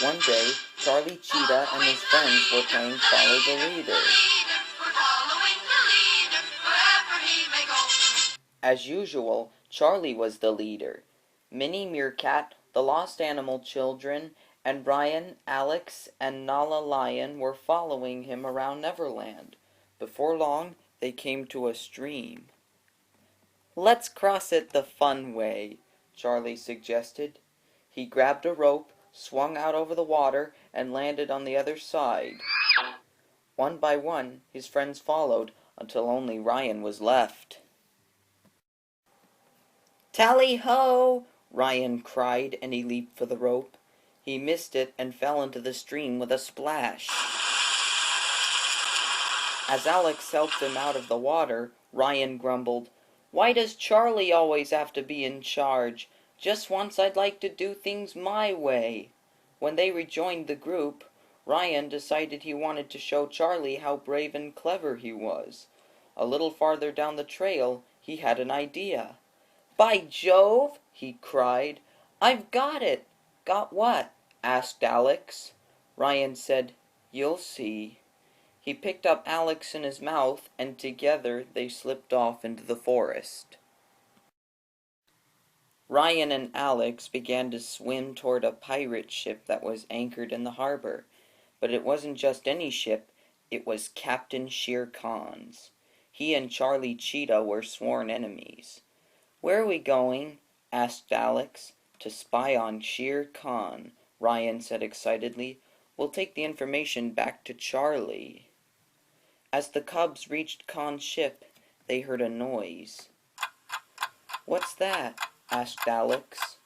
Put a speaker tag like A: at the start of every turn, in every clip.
A: One day, Charlie Cheetah and his friends were playing Follow the Leader. As usual, Charlie was the leader. Minnie Meerkat, the Lost Animal Children, and Brian, Alex, and Nala Lion were following him around Neverland. Before long, they came to a stream. "Let's cross it the fun way," Charlie suggested. He grabbed a rope, swung out over the water, and landed on the other side. One by one, his friends followed, until only Ryan was left. "Tally-ho!" Ryan cried, and he leaped for the rope. He missed it and fell into the stream with a splash. As Alex helped him out of the water, Ryan grumbled, "Why does Charlie always have to be in charge? Just once I'd like to do things my way." When they rejoined the group, Ryan decided he wanted to show Charlie how brave and clever he was. A little farther down the trail, he had an idea. "By Jove!" he cried. "I've got it!" "Got what?" asked Alex. Ryan said, "You'll see." He picked up Alex in his mouth, and together they slipped off into the forest. Ryan and Alex began to swim toward a pirate ship that was anchored in the harbor. But it wasn't just any ship, it was Captain Shere Khan's. He and Charlie Cheetah were sworn enemies. "Where are we going?" asked Alex. "To spy on Shere Khan," Ryan said excitedly. "We'll take the information back to Charlie." As the cubs reached Khan's ship, they heard a noise. "What's that?" asked Alex.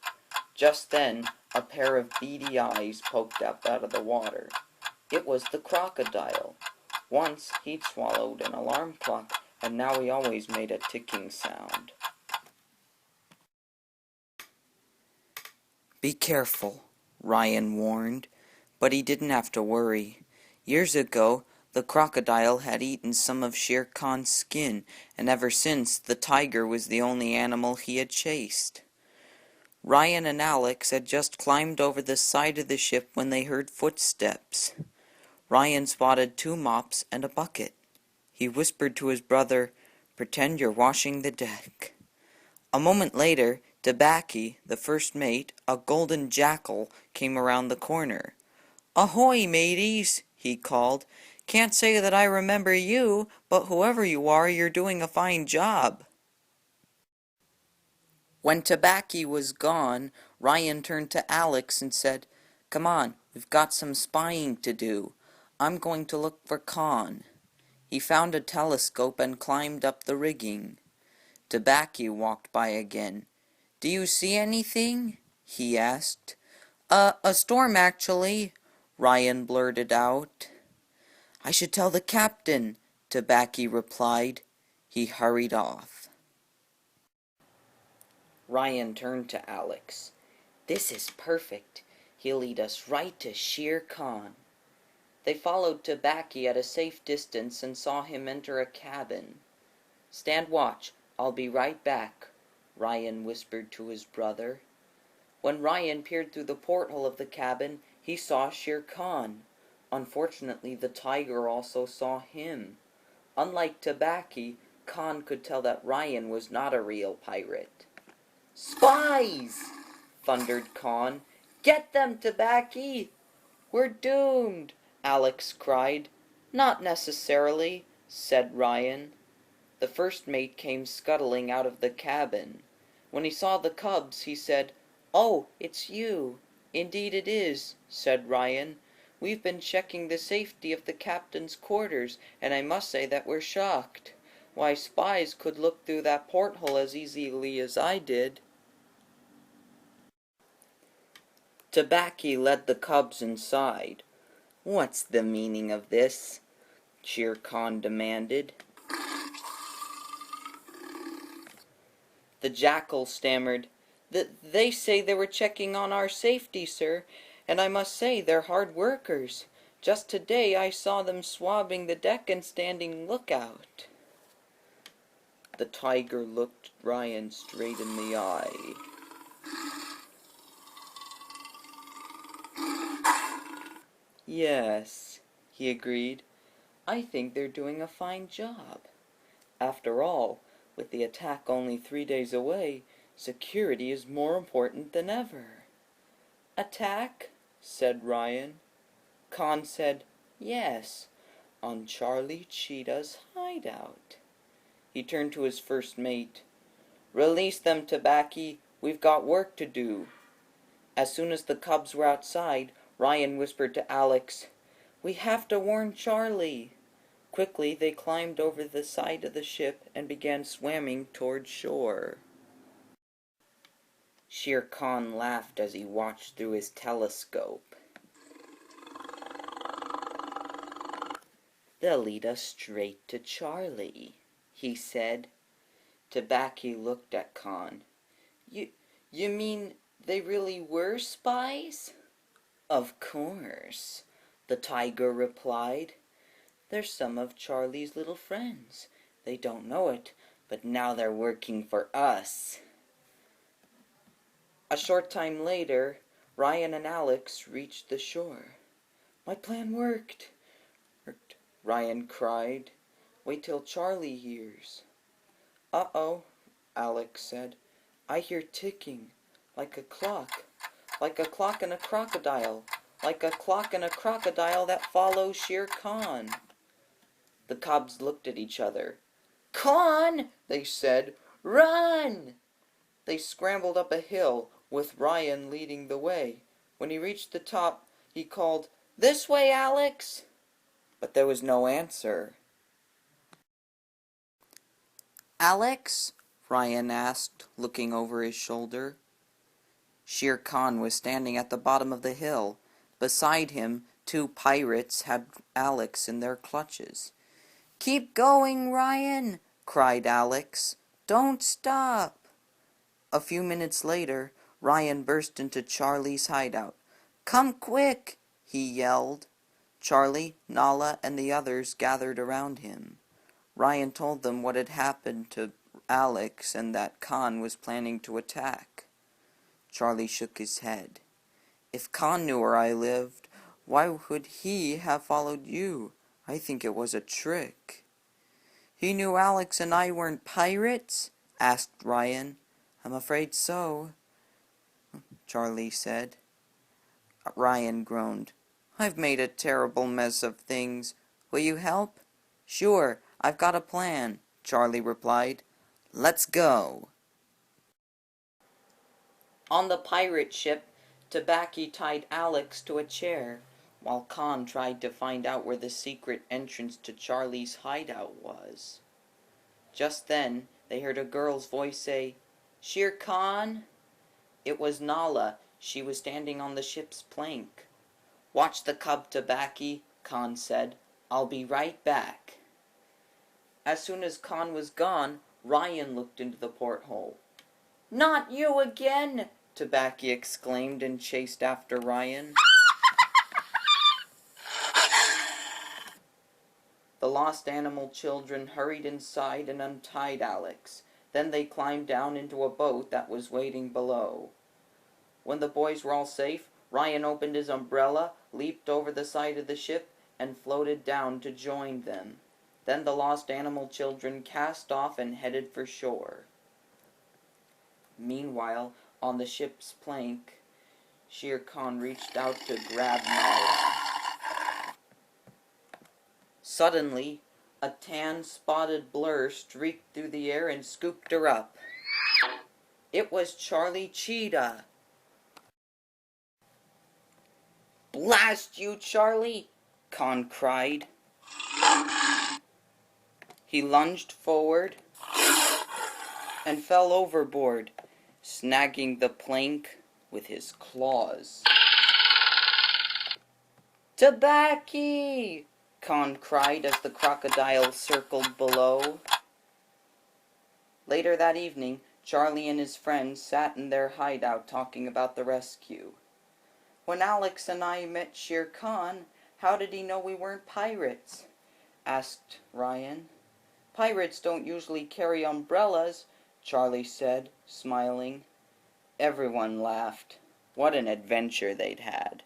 A: Just then, a pair of beady eyes poked up out of the water. It was the crocodile. Once he'd swallowed an alarm clock, and now he always made a ticking sound. "Be careful," Ryan warned, but he didn't have to worry. Years ago, the crocodile had eaten some of Shere Khan's skin, and ever since, the tiger was the only animal he had chased. Ryan and Alex had just climbed over the side of the ship when they heard footsteps. Ryan spotted 2 mops and a bucket. He whispered to his brother, "Pretend you're washing the deck." A moment later, Tabaki, the first mate, a golden jackal, came around the corner. "Ahoy, mateys!" he called. "Can't say that I remember you, but whoever you are, you're doing a fine job." When Tabaki was gone, Ryan turned to Alex and said, "Come on, we've got some spying to do. I'm going to look for Khan." He found a telescope and climbed up the rigging. Tabaki walked by again. "Do you see anything?" he asked. A storm, actually," Ryan blurted out. "I should tell the captain," Tabaki replied. He hurried off. Ryan turned to Alex. "This is perfect. He'll lead us right to Shere Khan." They followed Tabaki at a safe distance and saw him enter a cabin. "Stand watch. I'll be right back," Ryan whispered to his brother. When Ryan peered through the porthole of the cabin, he saw Shere Khan. Unfortunately, the tiger also saw him. Unlike Tabaki, Khan could tell that Ryan was not a real pirate. "Spies!" thundered Khan. "Get them, Tabaki!" "We're doomed!" Alex cried. "Not necessarily," said Ryan. The first mate came scuttling out of the cabin. When he saw the cubs, he said, "Oh, it's you." "Indeed it is," said Ryan. "We've been checking the safety of the captain's quarters, and I must say that we're shocked. Why, spies could look through that porthole as easily as I did." Tabaki led the cubs inside. "What's the meaning of this?" Shere Khan demanded. The jackal stammered, They say they were checking on our safety, sir, and I must say they're hard workers. Just today I saw them swabbing the deck and standing lookout." The tiger looked Ryan straight in the eye. Yes, he agreed. I think they're doing a fine job. After all, with the attack only 3 days away, security is more important than ever. Attack? Said Ryan. Con said, yes, on Charlie Cheetah's hideout. He turned to his first mate. Release them, Tobacco. We've got work to do. As soon as the cubs were outside, Ryan whispered to Alex, we have to warn Charlie. Quickly they climbed over the side of the ship and began swimming toward shore. Shere Khan laughed as he watched through his telescope. They'll lead us straight to Charlie, he said. Tobacco looked at Khan. You mean they really were spies? Of course, the tiger replied. They're some of Charlie's little friends. They don't know it, but now they're working for us. A short time later, Ryan and Alex reached the shore. My plan worked, Ryan cried. Wait till Charlie hears. Uh-oh, Alex said. I hear ticking, like a clock in a crocodile, like a clock in a crocodile that follows Shere Khan. The cubs looked at each other. Khan, they said, run! They scrambled up a hill, with Ryan leading the way. When he reached the top, he called, this way, Alex! But there was no answer. Alex? Ryan asked, looking over his shoulder. Shere Khan was standing at the bottom of the hill. Beside him, 2 pirates had Alex in their clutches. Keep going, Ryan, cried Alex. Don't stop. A few minutes later, Ryan burst into Charlie's hideout. Come quick, he yelled. Charlie, Nala, and the others gathered around him. Ryan told them what had happened to Alex and that Khan was planning to attack. Charlie shook his head. If Khan knew where I lived, why would he have followed you? I think it was a trick. He knew Alex and I weren't pirates? Asked Ryan. I'm afraid so, Charlie said. Ryan groaned. I've made a terrible mess of things. Will you help? Sure, I've got a plan, Charlie replied. Let's go. On the pirate ship, Tobacco tied Alex to a chair, while Khan tried to find out where the secret entrance to Charlie's hideout was. Just then, they heard a girl's voice say, Shere Khan? It was Nala. She was standing on the ship's plank. Watch the cub, Tobacco, Khan said. I'll be right back. As soon as Khan was gone, Ryan looked into the porthole. Not you again, Tobacco exclaimed and chased after Ryan. The lost animal children hurried inside and untied Alex. Then they climbed down into a boat that was waiting below. When the boys were all safe, Ryan opened his umbrella, leaped over the side of the ship, and floated down to join them. Then the lost animal children cast off and headed for shore. Meanwhile, on the ship's plank, Shere Khan reached out to grab Nala. Suddenly, a tan-spotted blur streaked through the air and scooped her up. It was Charlie Cheetah. Blast you, Charlie! Khan cried. He lunged forward and fell overboard, snagging the plank with his claws. Tobacco! Khan cried as the crocodile circled below. Later that evening, Charlie and his friends sat in their hideout talking about the rescue. When Alex and I met Shere Khan, how did he know we weren't pirates? Asked Ryan. Pirates don't usually carry umbrellas, Charlie said, smiling. Everyone laughed. What an adventure they'd had.